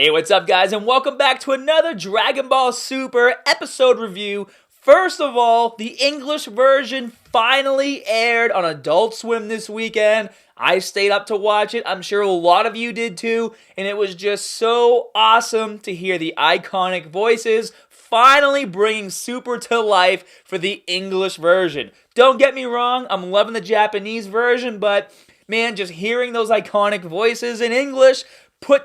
Hey, what's up, guys, and welcome back to another Dragon Ball Super episode review. First of all, the English version finally aired on Adult Swim this weekend. I stayed up to watch it. I'm sure a lot of you did too, and it was just so awesome to hear the iconic voices finally bringing Super to life for the English version. Don't get me wrong, I'm loving the Japanese version, but man, just hearing those iconic voices in English,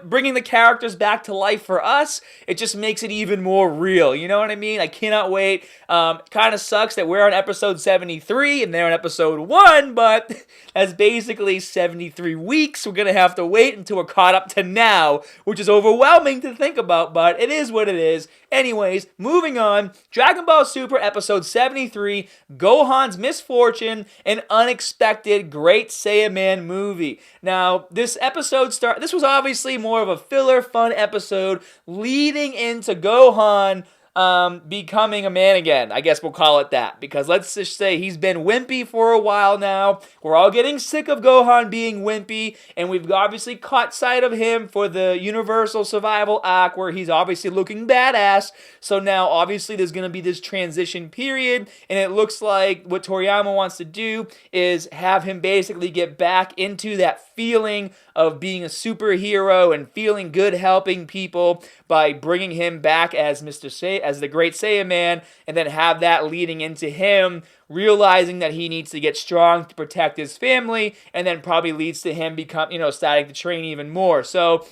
bringing the characters back to life for us, it just makes it even more real. You know what I mean? I cannot wait. Kind of sucks that we're on episode 73 and they're on episode 1, but that's basically 73 weeks. We're going to have to wait until we're caught up to now, which is overwhelming to think about, but it is what it is. Anyways, moving on. Dragon Ball Super episode 73, Gohan's Misfortune, an unexpected Great Saiyaman movie. Now, this was obviously more of a filler, fun episode leading into Gohan becoming a man again. I guess we'll call it that, because let's just say he's been wimpy for a while now. We're all getting sick of Gohan being wimpy, and we've obviously caught sight of him for the Universal Survival Arc, where he's obviously looking badass. So now, obviously, there's going to be this transition period, and it looks like what Toriyama wants to do is have him basically get back into that feeling of being a superhero and feeling good helping people by bringing him back as as the Great Saiyaman, and then have that leading into him realizing that he needs to get strong to protect his family, and then probably leads to him starting to train even more. So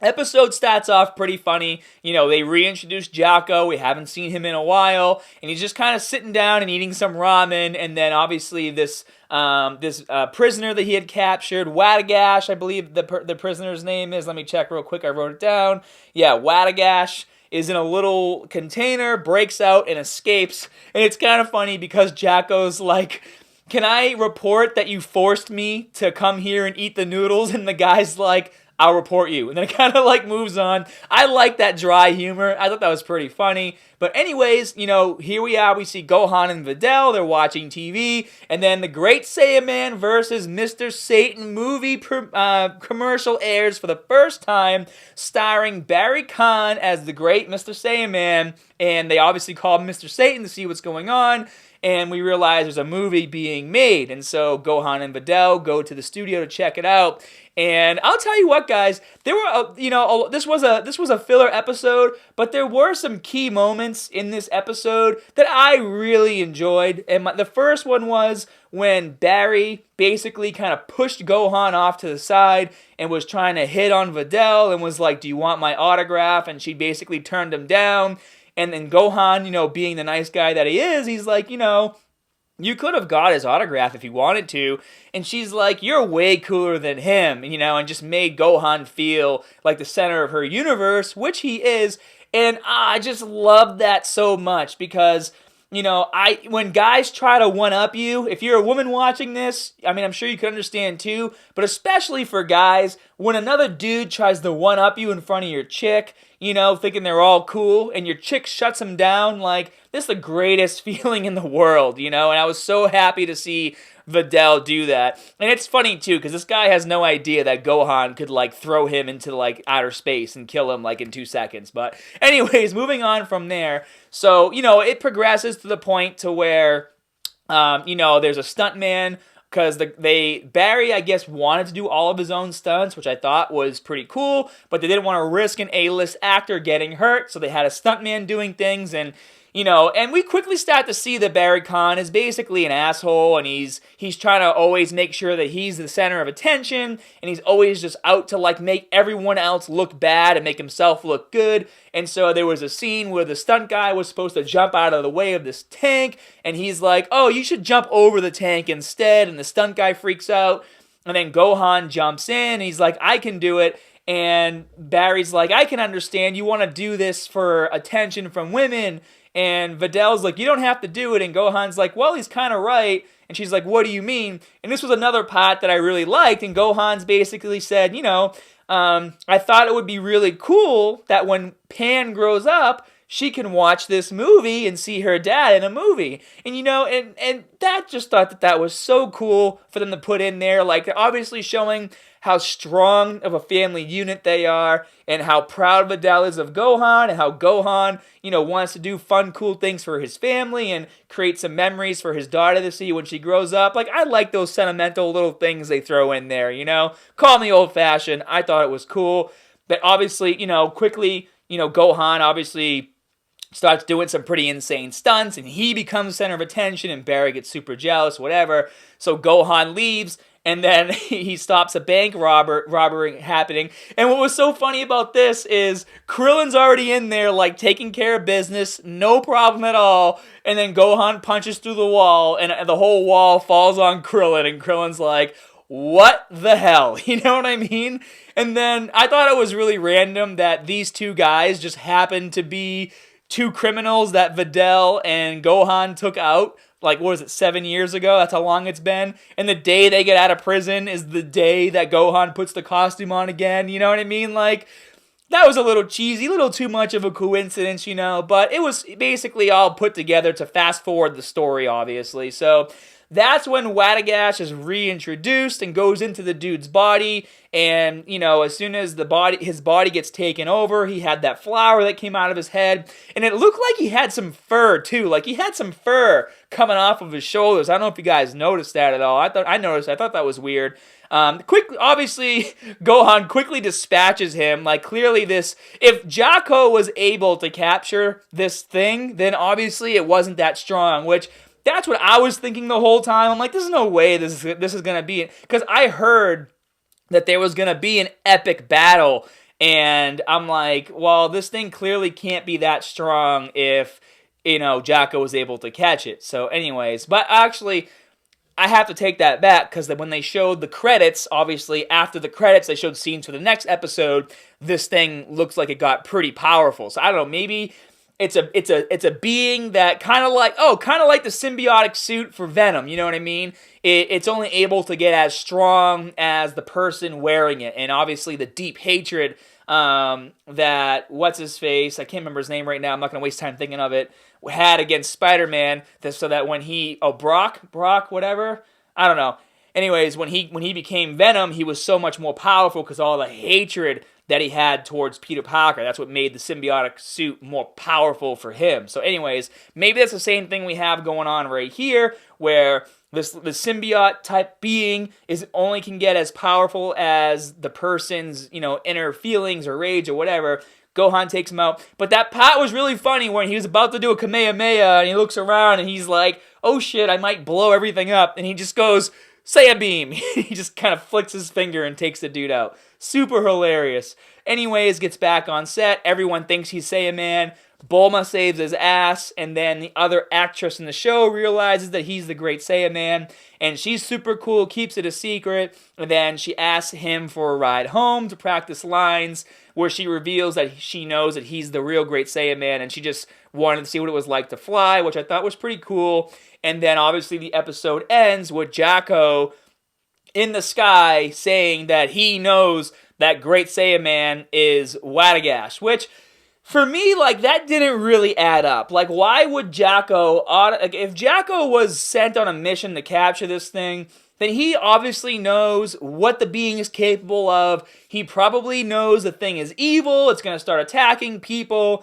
episode starts off pretty funny. They reintroduced Jocko. We haven't seen him in a while, and he's just kind of sitting down and eating some ramen. And then obviously this prisoner that he had captured, Watagash, I believe the prisoner's name is. Let me check real quick. I wrote it down. Yeah, Watagash is in a little container, breaks out and escapes. And it's kind of funny because Jocko's like, "Can I report that you forced me to come here and eat the noodles?" And the guy's like, "I'll report you." And then it kind of moves on. I like that dry humor. I thought that was pretty funny. But anyways, here we are. We see Gohan and Videl. They're watching TV. And then the Great Saiyaman versus Mr. Satan movie commercial airs for the first time, starring Barry Kahn as the Great Mr. Saiyaman. And they obviously call Mr. Satan to see what's going on. And we realize there's a movie being made. And so Gohan and Videl go to the studio to check it out. And I'll tell you what, guys, there were, this was a filler episode, but there were some key moments in this episode that I really enjoyed. And the first one was when Barry basically kind of pushed Gohan off to the side and was trying to hit on Videl and was like, "Do you want my autograph?" And she basically turned him down. And then Gohan, being the nice guy that he is, he's like, "You could have got his autograph if you wanted to." And she's like, "You're way cooler than him," and just made Gohan feel like the center of her universe, which he is. And I just love that so much because, when guys try to one-up you, if you're a woman watching this, I'm sure you can understand too, but especially for guys, when another dude tries to one-up you in front of your chick, thinking they're all cool, and your chick shuts him down, this is the greatest feeling in the world, and I was so happy to see Videl do that. And it's funny too, because this guy has no idea that Gohan could throw him into outer space and kill him in 2 seconds. But anyways, moving on from there. So, it progresses to the point to where, there's a stuntman, because Barry, I guess, wanted to do all of his own stunts, which I thought was pretty cool, but they didn't want to risk an A-list actor getting hurt, so they had a stuntman doing things, and and we quickly start to see that Barry Kahn is basically an asshole, and he's trying to always make sure that he's the center of attention, and he's always just out to make everyone else look bad and make himself look good. And so there was a scene where the stunt guy was supposed to jump out of the way of this tank, and he's like, "Oh, you should jump over the tank instead," and the stunt guy freaks out, and then Gohan jumps in, and he's like, "I can do it." And Barry's like, "I can understand you want to do this for attention from women." And Videl's like, "You don't have to do it." And Gohan's like, "Well, he's kind of right." And she's like, "What do you mean?" And this was another part that I really liked. And Gohan's basically said, "I thought it would be really cool that when Pan grows up, she can watch this movie and see her dad in a movie." And and that just thought that was so cool for them to put in there. They're obviously showing how strong of a family unit they are, and how proud Videl is of Gohan, and how Gohan, wants to do fun, cool things for his family and create some memories for his daughter to see when she grows up. Like, I like those sentimental little things they throw in there, Call me old-fashioned. I thought it was cool. But obviously, quickly, Gohan obviously starts doing some pretty insane stunts, and he becomes center of attention, and Barry gets super jealous, whatever. So Gohan leaves, and then he stops a bank robbery happening. And what was so funny about this is Krillin's already in there, like, taking care of business, no problem at all. And then Gohan punches through the wall, and the whole wall falls on Krillin, and Krillin's like, what the hell? You know what I mean? And then I thought it was really random that these two guys just happened to be two criminals that Videl and Gohan took out, like, what was it, 7 years ago? That's how long it's been. And the day they get out of prison is the day that Gohan puts the costume on again. You know what I mean? Like, that was a little cheesy, a little too much of a coincidence, but it was basically all put together to fast forward the story, obviously. So that's when Watagash is reintroduced and goes into the dude's body, and, as soon as his body gets taken over, he had that flower that came out of his head, and it looked like he had some fur, too. Like, he had some fur coming off of his shoulders. I don't know if you guys noticed that at all. I thought that was weird. Obviously, Gohan quickly dispatches him. Like, clearly if Jocko was able to capture this thing, then obviously it wasn't that strong, which that's what I was thinking the whole time. I'm like, there's no way this is going to be it. Because I heard that there was going to be an epic battle. And I'm like, well, this thing clearly can't be that strong if, Jocko was able to catch it. So anyways, but actually, I have to take that back, because when they showed the credits, obviously, after the credits, they showed scenes for the next episode, this thing looks like it got pretty powerful. So I don't know, maybe it's a being that kind of like the symbiotic suit for Venom, you know what I mean? It's only able to get as strong as the person wearing it, and obviously the deep hatred that what's-his-face, I can't remember his name right now, I'm not going to waste time thinking of it, had against Spider-Man, so that when Brock, whatever, I don't know. Anyways, when he became Venom, he was so much more powerful because all the hatred that he had towards Peter Parker. That's what made the symbiotic suit more powerful for him. So anyways, maybe that's the same thing we have going on right here, where the symbiote type being only can get as powerful as the person's, inner feelings or rage or whatever. Gohan takes him out. But that part was really funny when he was about to do a Kamehameha and he looks around and he's like, oh shit, I might blow everything up. And he just goes, Saiyan beam. He just kind of flicks his finger and takes the dude out. Super hilarious. Anyways, gets back on set. Everyone thinks he's Saiyaman. Bulma saves his ass, and then the other actress in the show realizes that he's the great Saiyaman, and she's super cool, keeps it a secret, and then she asks him for a ride home to practice lines, where she reveals that she knows that he's the real great Saiyaman, and she just wanted to see what it was like to fly, which I thought was pretty cool. And then obviously the episode ends with Jocko in the sky saying that he knows that great Saiyaman is Watagash, which for me, like, that didn't really add up. Like, why would Jocko, if Jocko was sent on a mission to capture this thing, then he obviously knows what the being is capable of. He probably knows the thing is evil. It's going to start attacking people.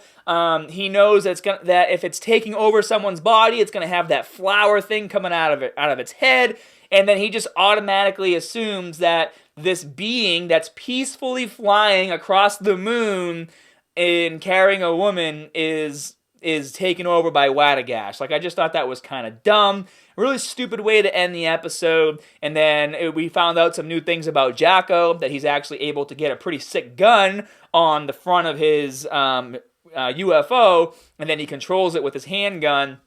He knows that if it's taking over someone's body, it's going to have that flower thing coming out of its head. And then he just automatically assumes that this being that's peacefully flying across the moon and carrying a woman is taken over by Watagash. Like, I just thought that was kind of dumb. A really stupid way to end the episode. And then we found out some new things about Jocko, that he's actually able to get a pretty sick gun on the front of his UFO, and then he controls it with his handgun,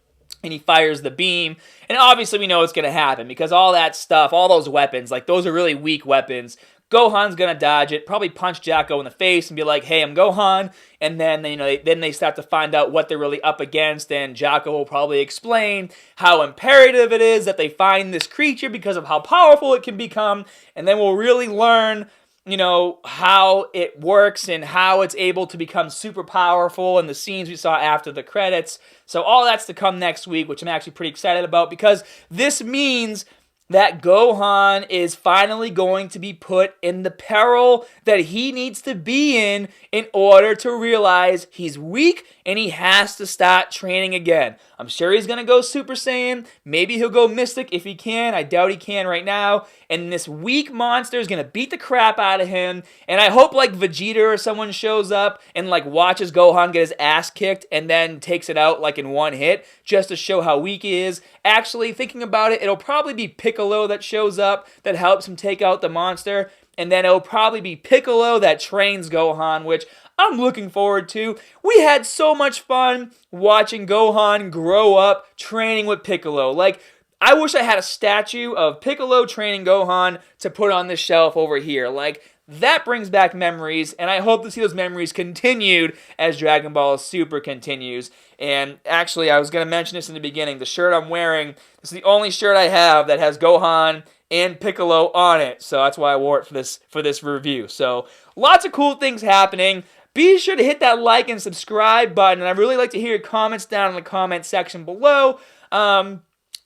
and he fires the beam. And obviously we know it's going to happen, because all that stuff, all those weapons, like, those are really weak weapons. Gohan's gonna dodge it, probably punch Jocko in the face and be like, hey, I'm Gohan, and then they start to find out what they're really up against, and Jocko will probably explain how imperative it is that they find this creature because of how powerful it can become, and then we'll really learn, how it works and how it's able to become super powerful, and the scenes we saw after the credits. So all that's to come next week, which I'm actually pretty excited about, because this means that Gohan is finally going to be put in the peril that he needs to be in order to realize he's weak and he has to start training again. I'm sure he's going to go Super Saiyan. Maybe he'll go Mystic if he can. I doubt he can right now. And this weak monster is going to beat the crap out of him. And I hope like Vegeta or someone shows up and like watches Gohan get his ass kicked and then takes it out like in one hit just to show how weak he is. Actually, thinking about it, it'll probably be Piccolo that shows up that helps him take out the monster. And then it'll probably be Piccolo that trains Gohan, which I'm looking forward to. We had so much fun watching Gohan grow up training with Piccolo. Like, I wish I had a statue of Piccolo training Gohan to put on this shelf over here. Like, that brings back memories, and I hope to see those memories continued as Dragon Ball Super continues. And actually, I was going to mention this in the beginning. The shirt I'm wearing, this is the only shirt I have that has Gohan and Piccolo on it. So that's why I wore it for this review. So lots of cool things happening. Be sure to hit that like and subscribe button. And I'd really like to hear your comments down in the comment section below.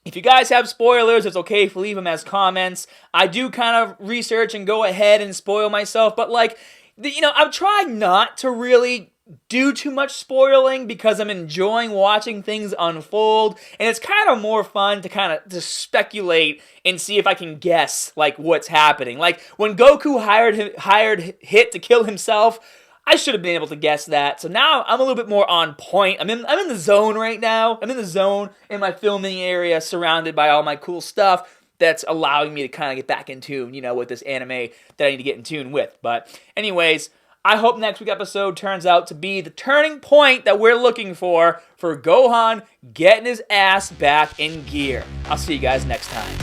If you guys have spoilers, it's okay if you leave them as comments. I do kind of research and go ahead and spoil myself. But like, I'm trying not to really do too much spoiling because I'm enjoying watching things unfold, and it's kind of more fun to kind of just speculate and see if I can guess like what's happening. Like when Goku hired Hit to kill himself, I should have been able to guess that. So now I'm a little bit more on point. I'm in the zone right now. I'm in the zone in my filming area, surrounded by all my cool stuff that's allowing me to kind of get back in tune, with this anime that I need to get in tune with. But anyways, I hope next week's episode turns out to be the turning point that we're looking for Gohan getting his ass back in gear. I'll see you guys next time.